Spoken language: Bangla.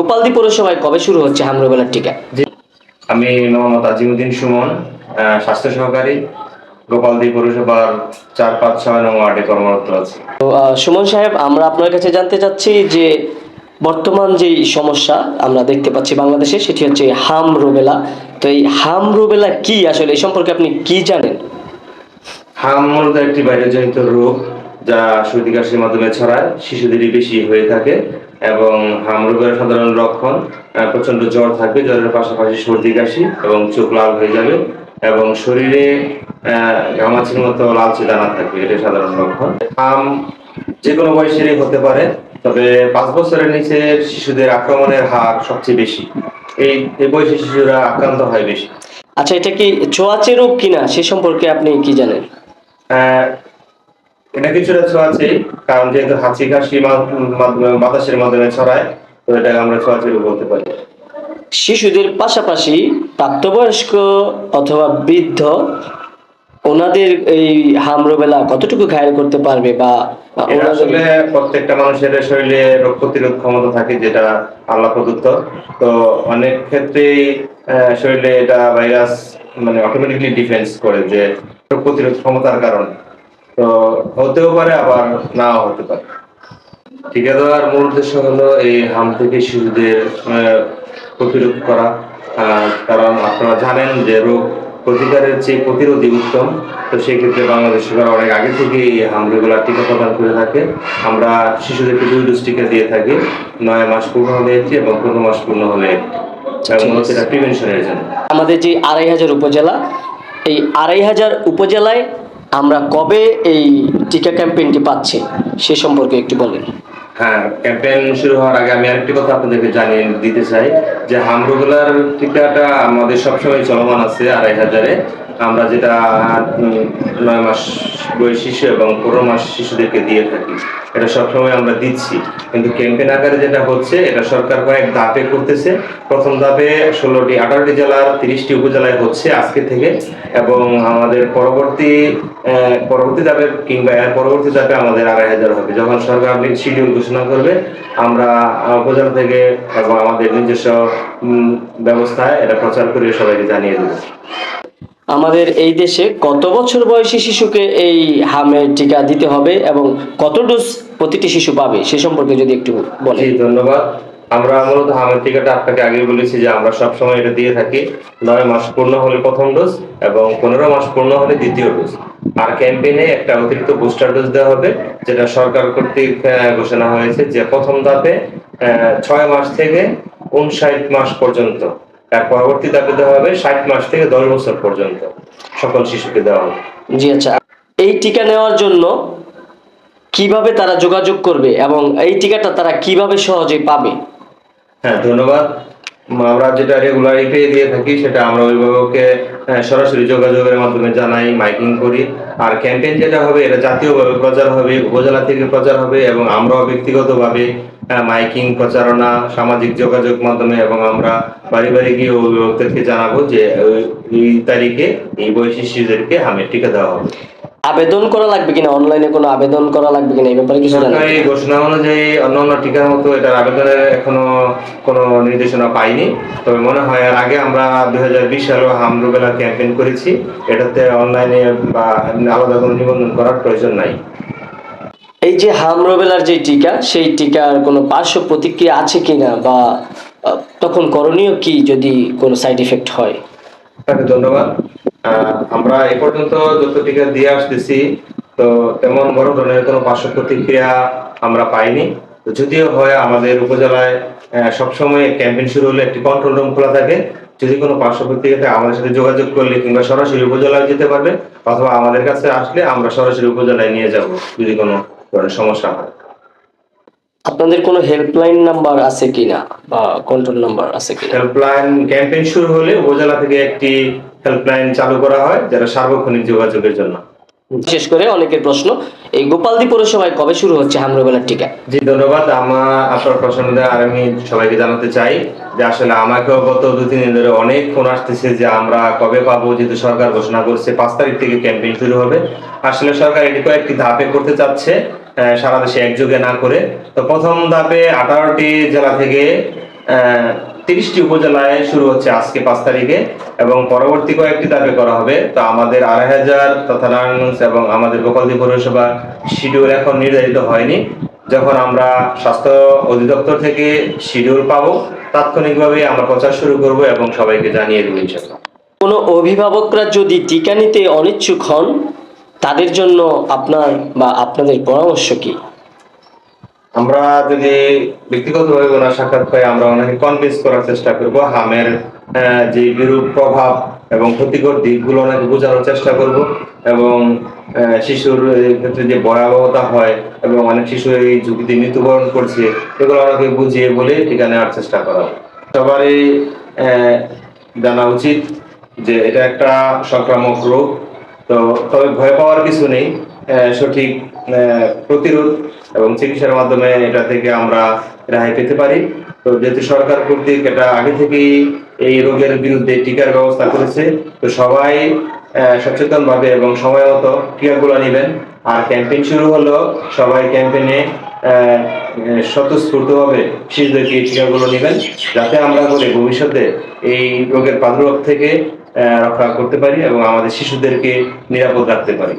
গোপালদী পৌরসভায় কবে শুরু হচ্ছে হাম রুবেলার টিকা? জি, আমি মোহাম্মদ আজিমুদ্দিন সুমন, স্বাস্থ্য সহকারী, গোপালদী পৌরসভার 4, 5, 6 নং ওয়ার্ডে কর্মরত আছি। তো সুমন সাহেব, আমরা আপনার কাছে জানতে চাচ্ছি যে বর্তমান যেই সমস্যা আমরা দেখতে পাচ্ছি বাংলাদেশে, সেটি হচ্ছে হাম রুবেলা। তো এই হাম রুবেলা কি, আসলে এই সম্পর্কে আপনি কি জানেন? হাম মূলত একটি ভাইরাসজনিত রোগ যা সর্দি কাশির মাধ্যমে ছড়ায়, শিশুদেরই বেশি হয়ে থাকে। এবং হাম রোগের সাধারণ লক্ষণ প্রচন্ড জ্বর থাকবে, জ্বরের পাশাপাশি সর্দি কাশি এবং চোখ লাল হয়ে যাবে এবং শরীরে ঘামাচির মতো লালচে দানা থাকবে, এটা সাধারণ লক্ষণ। হাম যে কোনো বয়সেরই হতে পারে, তবে 5 বছরের নিচে শিশুদের আক্রমণের হার সবচেয়ে বেশি। এই বয়সী শিশুরা আক্রান্ত হয় বেশি। আচ্ছা, এটা কি ছোঁয়াচে রোগ কিনা সে সম্পর্কে আপনি কি জানেন? আহ, এটা কিছুটা ছোঁয়াচে, কারণ যেহেতু হাঁচি কাশি মাধ্যমে বাতাসের মাধ্যমে ছড়ায়, তো এটাকে আমরা ছোঁয়াচে রোগ বলতে পারি। শিশুদের পাশাপাশি প্রাপ্তবয়স্ক অথবা বৃদ্ধ, ওনাদের এই হাম রুবেলা কতটুকু ঘায়েল করতে পারবে, বা এটা আসলে প্রত্যেকটা মানুষের শরীরে রোগ প্রতিরোধ ক্ষমতা থাকে, যেটা আল্লাহ প্রদত্ত। তো অনেক ক্ষেত্রেই শরীরে এটা ভাইরাস মানে অটোমেটিকলি ডিফেন্স করে, যে রোগ প্রতিরোধ ক্ষমতার কারণে। তো হতেও পারে, আবার নাও হতে পারে। টিকা দেওয়ার মূল উদ্দেশ্য হলো এই হাম থেকে শিশুদের প্রতিরোধ করা। কারণ আপনারা জানেন যে রোগ প্রতিকারের চেয়ে প্রতিরোধই উত্তম। তো সেই ক্ষেত্রে বাংলাদেশ সরকার অনেক আগে থেকে এই হাম রেগুলার টিকা প্রদান করে থাকে। আমরা শিশুদেরকে 2 ডোজ টিকা দিয়ে থাকি, 9 মাস পূর্ণ হলে একটি এবং 15 মাস পূর্ণ হলে একটি। এবং মূলত এটা প্রিভেনশনের জন্য। আমাদের যে 2500 উপজেলা, এই 2500 উপজেলায় আমরা কবে এই টিকা ক্যাম্পেইনটি পাচ্ছি সে সম্পর্কে একটু বলেন। হ্যাঁ, ক্যাম্পেইন শুরু হওয়ার আগে আমি আরেকটি কথা আপনাদেরকে জানিয়ে দিতে চাই, যে হাম রুবেলার টিকাটা আমাদের সবসময় চলমান আছে 2500-এ। আমরা যেটা 9 মাস বয়সী শিশু এবং 15 মাস শিশুদেরকে দিয়ে থাকি, এটা সবসময় আমরা দিচ্ছি। কিন্তু ক্যাম্পেইন আকারে যেটা হচ্ছে, এটা সরকার কয়েক ধাপে করতেছে। প্রথম ধাপে 16টি 18টি জেলার 30টি উপজেলায় হচ্ছে আজকে থেকে, এবং আমাদের পরবর্তী ধাপে কিংবা এর পরবর্তী ধাপে আমাদের 2500 হবে। যখন সরকার শিডিউল ঘোষণা করবে, আমরা উপজেলা থেকে এবং আমাদের নিজস্ব ব্যবস্থায় এটা প্রচার করে সবাইকে জানিয়ে দেবো। আমাদের এই দেশে কত বছর বয়সী শিশুকে এই হামের টিকা দিতে হবে এবং কত ডোজ প্রতিটি শিশু পাবে সে সম্পর্কে যদি একটু বলেন। জি, ধন্যবাদ। আমরা মূলত হামের টিকাটা আপনাকে আগে বলেছি যে আমরা সবসময় এটা দিয়ে থাকি 9 মাস পূর্ণ হলে প্রথম ডোজ এবং 15 মাস পূর্ণ হলে দ্বিতীয় ডোজ। আর ক্যাম্পেইনে একটা অতিরিক্ত বুস্টার ডোজ দেওয়া হবে, যেটা সরকার কর্তৃক ঘোষণা হয়েছে, যে প্রথম ধাপে 6 মাস থেকে 59 মাস পর্যন্ত, তার পরবর্তী ধাপে দেওয়া হবে 60 মাস থেকে 10 বছর পর্যন্ত সকল শিশুকে দেওয়া হবে। জি, আচ্ছা, এই টিকা নেওয়ার জন্য কিভাবে তারা যোগাযোগ করবে এবং এই টিকাটা তারা কিভাবে সহজে পাবে? হ্যাঁ, ধন্যবাদ। আমরা যেটা রেগুলারই পেয়ে দিয়ে থাকি, সেটা আমরা অভিভাবককে সরাসরি যোগাযোগের মাধ্যমে জানাই, মাইকিং করি। আর ক্যাম্পেইন যেটা হবে, এটা জাতীয়ভাবে প্রচার হবে, উপজেলা থেকে প্রচার হবে, এবং আমরাও ব্যক্তিগতভাবে মাইকিং, প্রচারণা, সামাজিক যোগাযোগ মাধ্যমে, এবং আমরা বাড়ি বাড়ি গিয়ে অভিভাবকদেরকে জানাবো যে এই তারিখে এই বয়সী শিশুদেরকে হামের টিকা দেওয়া হবে। আবেদন করা লাগবে কিনা, অনলাইনে কোনো আবেদন করা লাগবে কিনা এই ব্যাপারে কিছু জানেন? সরকারি ঘোষণা অনুযায়ী অন্যান্য টিকার মতো এটার আবেদনের এখনো কোনো নির্দেশনা পাইনি। তবে মনে হয় এর আগে আমরা 2020 সালে হাম রুবেলা ক্যাম্পেইন করেছি, এটাতে অনলাইনে বা আলাদা কোনো নিবন্ধন করার প্রয়োজন নাই। এই যে হাম রুবেলার যে টিকা, সেই টিকার কোনো পার্শ্ব প্রতিক্রিয়া আছে কিনা, বা তখন করণীয় কি যদি কোনো সাইড এফেক্ট হয়? আপনাকে ধন্যবাদ। আমরা এ পর্যন্ত যত টিকা দিয়ে আসতেছি, তো তেমন বড় ধরনের কোনো পার্শ্ব প্রতিক্রিয়া আমরা পাইনি। তো যদিও হয়, আমাদের উপজেলায় সবসময় ক্যাম্পেইন শুরু হলে একটি কন্ট্রোল রুম খোলা থাকে। যদি কোনো পার্শ্ব প্রতিক্রিয়া থাকে, আমাদের সাথে যোগাযোগ করলে কিংবা সরাসরি উপজেলায় যেতে পারবে, অথবা আমাদের কাছে আসলে আমরা সরাসরি উপজেলায় নিয়ে যাব যদি কোনো ধরনের সমস্যা হয়। আপনাদের কোনো হেল্পলাইন নাম্বার আছে কিনা বা কন্ট্রোল নাম্বার আছে কিনা? হেল্পলাইন ক্যাম্পেইন শুরু হলে উপজেলা থেকে একটি হেল্পলাইন চালু করা হয়, যারা সার্বক্ষণিক যোগাযোগের জন্য। বিশেষ করে অনেকের প্রশ্ন, এই গোপালদী পৌরসভায় কবে শুরু হচ্ছে হাম রুবেলার টিকা? জি, ধন্যবাদ। আপনার প্রশ্নটা আর আমি সবাইকে জানাতে চাই যে আসলে আমাকেও গত 2-3 দিন ধরে অনেক ফোন আসতেছে যে আমরা কবে পাবো, যেহেতু সরকার ঘোষণা করছে 5 তারিখ থেকে ক্যাম্পেইন শুরু হবে। আসলে সরকার এটি কয়েকটি ধাপে করতে চাচ্ছে, সারা দেশে একযোগে না করে। তো প্রথম ধাপে 18টি জেলা থেকে 30টি উপজেলায় শুরু হচ্ছে আজকে 5 তারিখে, এবং পরবর্তী কয়েকটি ধাপে করা হবে। তো আমাদের 2500 তথা নারায়ণগঞ্জ এবং আমাদের গোপালদী পৌরসভা শিডিউল এখন নির্ধারিত হয়নি। যখন আমরা স্বাস্থ্য অধিদপ্তর থেকে শিডিউল পাবো, তাৎক্ষণিকভাবে আমরা প্রচার শুরু করব এবং সবাইকে জানিয়ে দেবো ইনশাআল্লাহ। কোনো অভিভাবকরা যদি টিকা নিতে অনিচ্ছুক হন, তাদের জন্য আপনার বা আপনাদের পরামর্শ কি? আমরা যদি ব্যক্তিগতভাবে ওনার সাক্ষাৎ পাই, আমরা ওনাকে কনভিন্স করার চেষ্টা করব। হামের যে বিরূপ প্রভাব এবং ক্ষতিকর দিকগুলো ওনাকে বোঝানোর চেষ্টা করব, এবং শিশুর ক্ষেত্রে যে ভয়াবহতা হয় এবং অনেক শিশু এই ঝুঁকিতে মৃত্যুবরণ করছে, এগুলো ওনাকে বুঝিয়ে বলে টিকা নেওয়ার চেষ্টা করা। সবারই জানা উচিত যে এটা একটা সংক্রামক রোগ। তো তবে ভয় পাওয়ার কিছু নেই। সঠিক প্রতিরোধ এবং চিকিৎসার মাধ্যমে এটা থেকে আমরা রেহাই পেতে পারি। তো যেহেতু সরকার কর্তৃক এটা আগে থেকেই এই রোগের বিরুদ্ধে টিকার ব্যবস্থা করেছে, তো সবাই সচেতন ভাবে এবং সময় মতো টিকাগুলো নেবেন। আর ক্যাম্পেইন শুরু হলো, সবাই ক্যাম্পেইনে স্বতঃস্ফূর্তভাবে শিশুদেরকে এই টিকাগুলো নেবেন, যাতে আমরা করে ভবিষ্যতে এই রোগের প্রাদুর্ভাব থেকে রক্ষা করতে পারি এবং আমাদের শিশুদেরকে নিরাপদ রাখতে পারি।